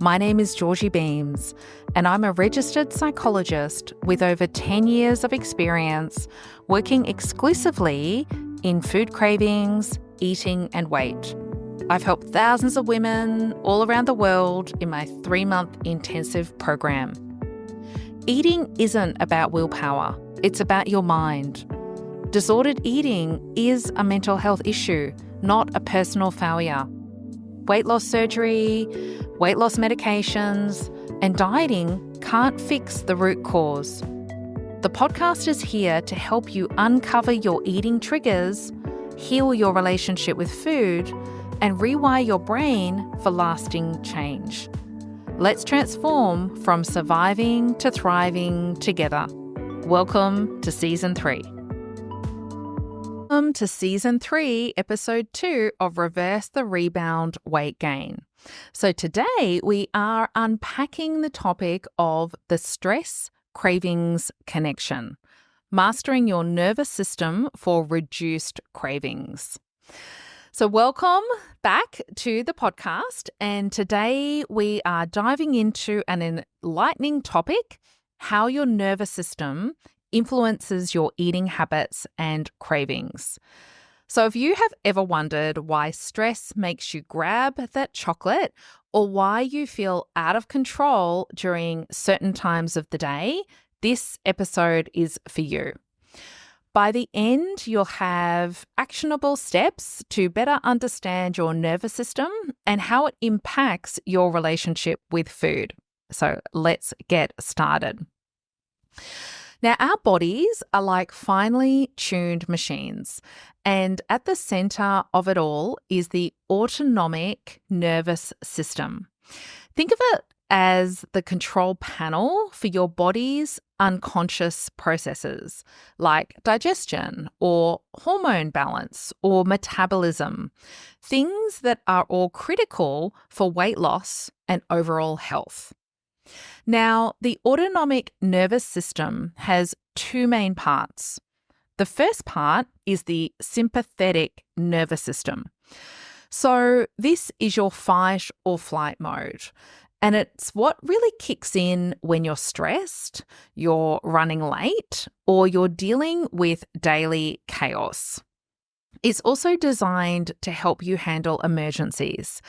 My name is Georgie Beams, and I'm a registered psychologist with over 10 years of experience working exclusively in food cravings, eating, and weight. I've helped thousands of women all around the world in my 3-month intensive program. Eating isn't about willpower, it's about your mind. Disordered eating is a mental health issue, not a personal failure. Weight loss surgery, weight loss medications, and dieting can't fix the root cause. The podcast is here to help you uncover your eating triggers, heal your relationship with food, and rewire your brain for lasting change. Let's transform from surviving to thriving together. Welcome to Season 3. Welcome to Season 3, Episode 2 of Reverse the Rebound Weight Gain. So today we are unpacking the topic of the stress-cravings connection, mastering your nervous system for reduced cravings. So welcome back to the podcast, and today we are diving into an enlightening topic, how your nervous system influences your eating habits and cravings. So if you have ever wondered why stress makes you grab that chocolate or why you feel out of control during certain times of the day, this episode is for you. By the end, you'll have actionable steps to better understand your nervous system and how it impacts your relationship with food. So let's get started. Now, our bodies are like finely tuned machines, and at the center of it all is the autonomic nervous system. Think of it as the control panel for your body's unconscious processes like digestion or hormone balance or metabolism, things that are all critical for weight loss and overall health. Now, the autonomic nervous system has two main parts. The first part is the sympathetic nervous system. So this is your fight or flight mode. And it's what really kicks in when you're stressed, you're running late, or you're dealing with daily chaos. It's also designed to help you handle emergencies.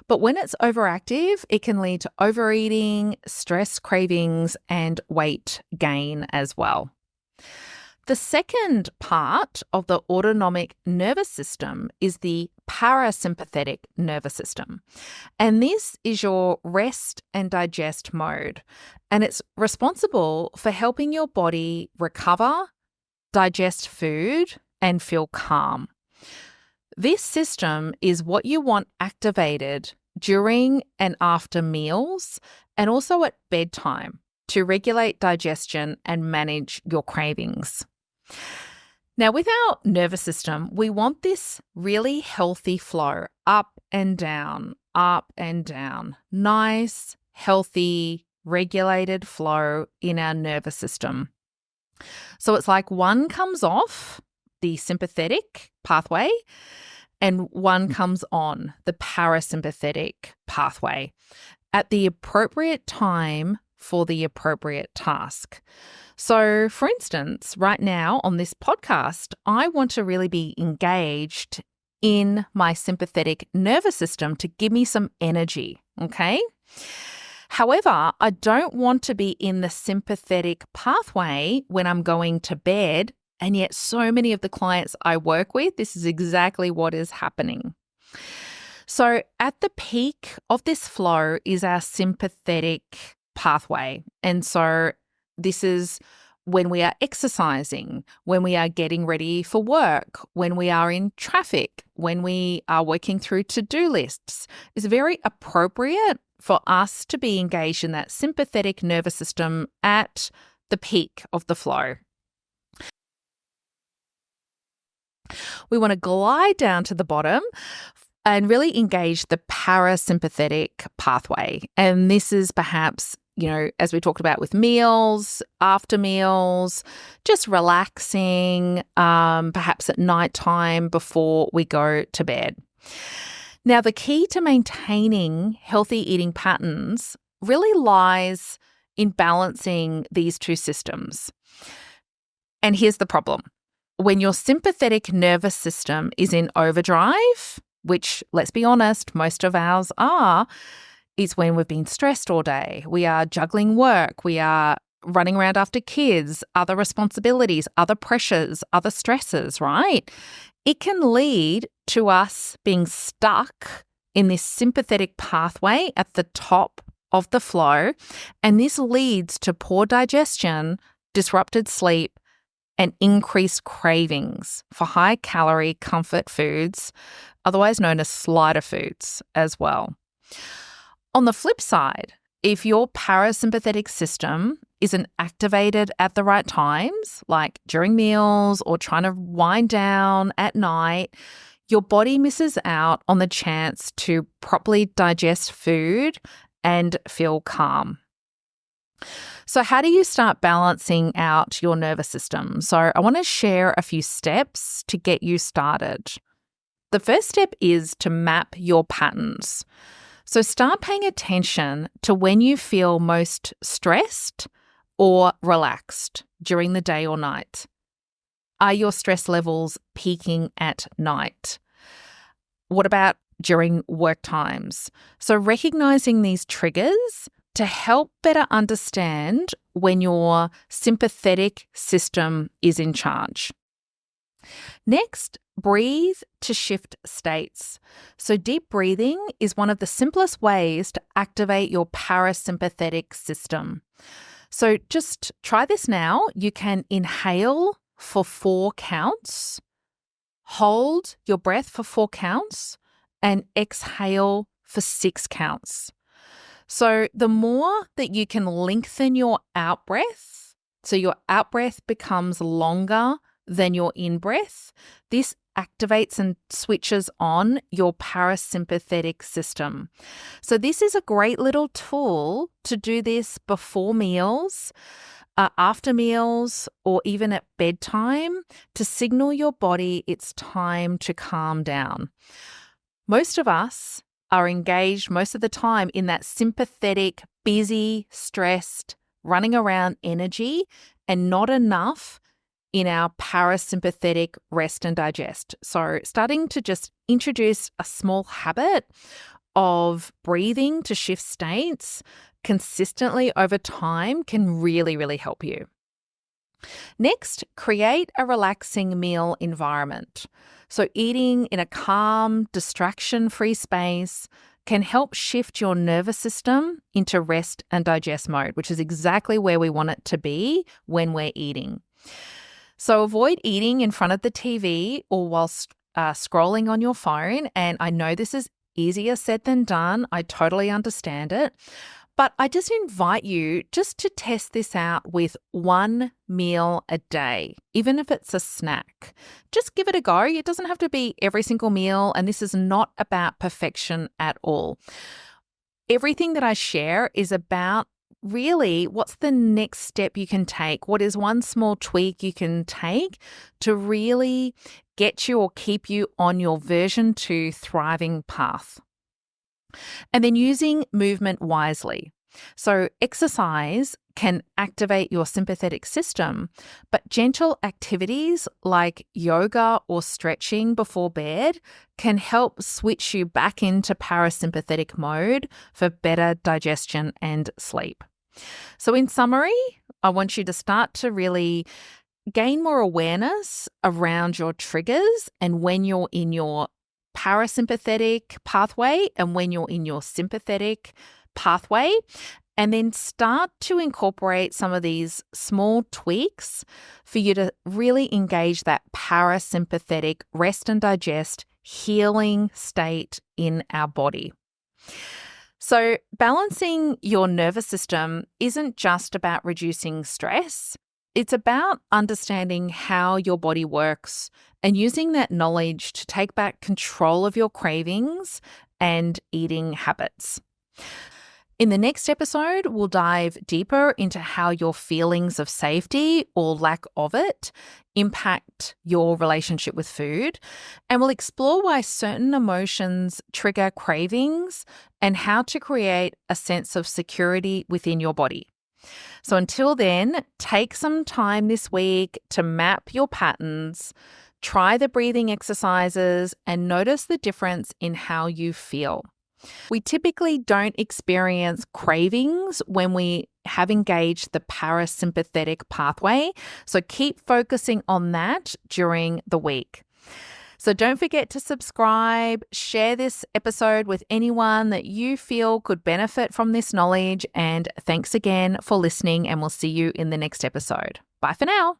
But when it's overactive, it can lead to overeating, stress cravings, and weight gain as well. The second part of the autonomic nervous system is the parasympathetic nervous system. And this is your rest and digest mode. And it's responsible for helping your body recover, digest food, and feel calm. This system is what you want activated during and after meals and also at bedtime to regulate digestion and manage your cravings. Now, with our nervous system, we want this really healthy flow up and down, nice, healthy, regulated flow in our nervous system. So it's like one comes off, the sympathetic pathway, and one comes on, the parasympathetic pathway, at the appropriate time for the appropriate task. So, for instance, right now on this podcast, I want to really be engaged in my sympathetic nervous system to give me some energy, okay? However, I don't want to be in the sympathetic pathway when I'm going to bed. And yet so many of the clients I work with, this is exactly what is happening. So at the peak of this flow is our sympathetic pathway. And so this is when we are exercising, when we are getting ready for work, when we are in traffic, when we are working through to-do lists. It's very appropriate for us to be engaged in that sympathetic nervous system at the peak of the flow. We want to glide down to the bottom and really engage the parasympathetic pathway. And this is perhaps, as we talked about with meals, after meals, just relaxing, perhaps at nighttime before we go to bed. Now, the key to maintaining healthy eating patterns really lies in balancing these two systems. And here's the problem. When your sympathetic nervous system is in overdrive, which, let's be honest, most of ours are, is when we've been stressed all day. We are juggling work. We are running around after kids, other responsibilities, other pressures, other stresses, right? It can lead to us being stuck in this sympathetic pathway at the top of the flow, and this leads to poor digestion, disrupted sleep, and increased cravings for high-calorie comfort foods, otherwise known as slider foods as well. On the flip side, if your parasympathetic system isn't activated at the right times, like during meals or trying to wind down at night, your body misses out on the chance to properly digest food and feel calm. So how do you start balancing out your nervous system? So I want to share a few steps to get you started. The first step is to map your patterns. So start paying attention to when you feel most stressed or relaxed during the day or night. Are your stress levels peaking at night? What about during work times? So recognizing these triggers to help better understand when your sympathetic system is in charge. Next, breathe to shift states. So deep breathing is one of the simplest ways to activate your parasympathetic system. So just try this now. You can inhale for 4 counts, hold your breath for 4 counts, and exhale for 6 counts. So the more that you can lengthen your out-breath, so your out-breath becomes longer than your in-breath, this activates and switches on your parasympathetic system. So this is a great little tool to do this before meals, after meals, or even at bedtime to signal your body it's time to calm down. Most of us are engaged most of the time in that sympathetic, busy, stressed, running around energy, and not enough in our parasympathetic rest and digest. So starting to just introduce a small habit of breathing to shift states consistently over time can really, really help you. Next, create a relaxing meal environment. So eating in a calm, distraction-free space can help shift your nervous system into rest and digest mode, which is exactly where we want it to be when we're eating. So avoid eating in front of the TV or whilst scrolling on your phone. And I know this is easier said than done. I totally understand it. But I just invite you just to test this out with 1 meal a day, even if it's a snack. Just give it a go. It doesn't have to be every single meal, and this is not about perfection at all. Everything that I share is about really what's the next step you can take? What is one small tweak you can take to really get you or keep you on your version 2 thriving path? And then using movement wisely. So exercise can activate your sympathetic system, but gentle activities like yoga or stretching before bed can help switch you back into parasympathetic mode for better digestion and sleep. So in summary, I want you to start to really gain more awareness around your triggers and when you're in your parasympathetic pathway and when you're in your sympathetic pathway, and then start to incorporate some of these small tweaks for you to really engage that parasympathetic rest and digest healing state in our body. So balancing your nervous system isn't just about reducing stress. It's about understanding how your body works and using that knowledge to take back control of your cravings and eating habits. In the next episode, we'll dive deeper into how your feelings of safety or lack of it impact your relationship with food. And we'll explore why certain emotions trigger cravings and how to create a sense of security within your body. So until then, take some time this week to map your patterns, try the breathing exercises, and notice the difference in how you feel. We typically don't experience cravings when we have engaged the parasympathetic pathway, so keep focusing on that during the week. So don't forget to subscribe, share this episode with anyone that you feel could benefit from this knowledge, and thanks again for listening, and we'll see you in the next episode. Bye for now.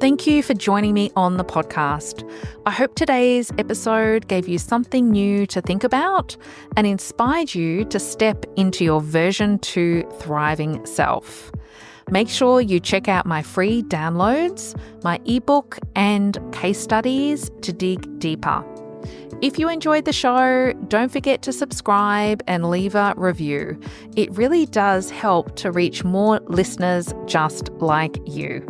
Thank you for joining me on the podcast. I hope today's episode gave you something new to think about and inspired you to step into your version 2 thriving self. Make sure you check out my free downloads, my ebook, and case studies to dig deeper. If you enjoyed the show, don't forget to subscribe and leave a review. It really does help to reach more listeners just like you.